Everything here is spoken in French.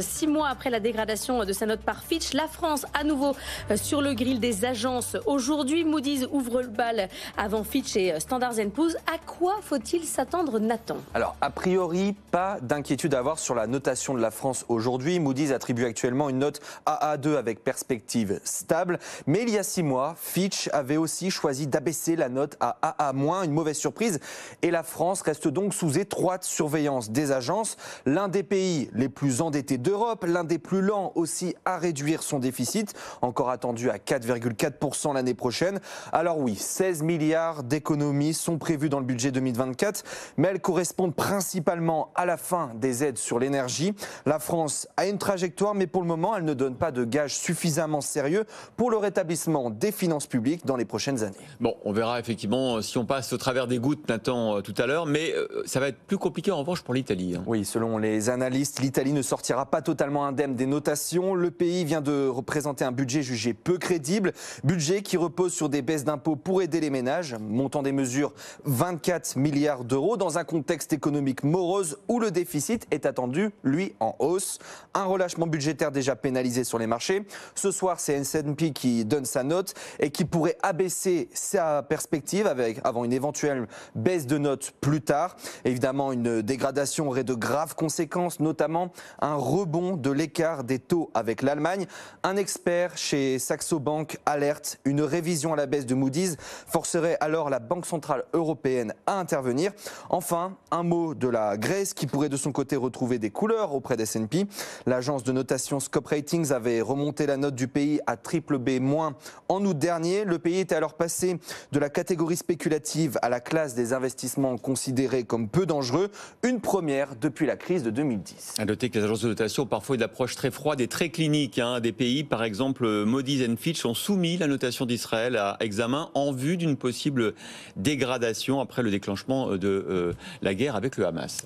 6 mois après la dégradation de sa note par Fitch, la France à nouveau sur le grill des agences. Aujourd'hui, Moody's ouvre le bal avant Fitch et Standard & Poor's. À quoi faut-il s'attendre, Nathan? Alors, a priori, pas d'inquiétude à avoir sur la notation de la France aujourd'hui. Moody's attribue actuellement une note AA2 avec perspective stable. Mais il y a 6 mois, Fitch avait aussi choisi d'abaisser la note à AA-, une mauvaise surprise. Et la France reste donc sous étroite surveillance des agences. L'un des pays les plus endettés d'Europe, l'un des plus lents aussi à réduire son déficit, encore attendu à 4,4% l'année prochaine. Alors oui, 16 milliards d'économies sont prévues dans le budget 2024, mais elles correspondent principalement à la fin des aides sur l'énergie. La France a une trajectoire, mais pour le moment, elle ne donne pas de gages suffisamment sérieux pour le rétablissement des finances publiques dans les prochaines années. Bon, on verra effectivement si on passe au travers des gouttes, Nathan, tout à l'heure, mais ça va être plus compliqué en revanche pour l'Italie. Oui, selon les analystes, l'Italie ne sortira pas totalement indemne des notations. Le pays vient de représenter un budget jugé peu crédible, budget qui repose sur des baisses d'impôts pour aider les ménages, montant des mesures 24 milliards d'euros dans un contexte économique morose où le déficit est attendu, lui, en hausse. Un relâchement budgétaire déjà pénalisé sur les marchés. Ce soir, c'est S&P qui donne sa note et qui pourrait abaisser sa perspective avant une éventuelle baisse de note plus tard. Évidemment, une dégradation aurait de graves conséquences, notamment un rebond de l'écart des taux avec l'Allemagne. Un expert chez Saxo Bank alerte, une révision à la baisse de Moody's forcerait alors la Banque centrale européenne à intervenir. Enfin, un mot de la Grèce qui pourrait de son côté retrouver des couleurs auprès d'S&P. L'agence de notation Scope Ratings avait remonté la note du pays à BBB- en août dernier. Le pays était alors passé de la catégorie spéculative à la classe des investissements considérés comme peu dangereux, une première depuis la crise de 2010. À noter que les agences de notation ont parfois une approche très froide et très clinique des pays. Par exemple, Moody's et Fitch ont soumis la notation d'Israël à examen en vue d'une possible dégradation après le déclenchement de la guerre avec le Hamas.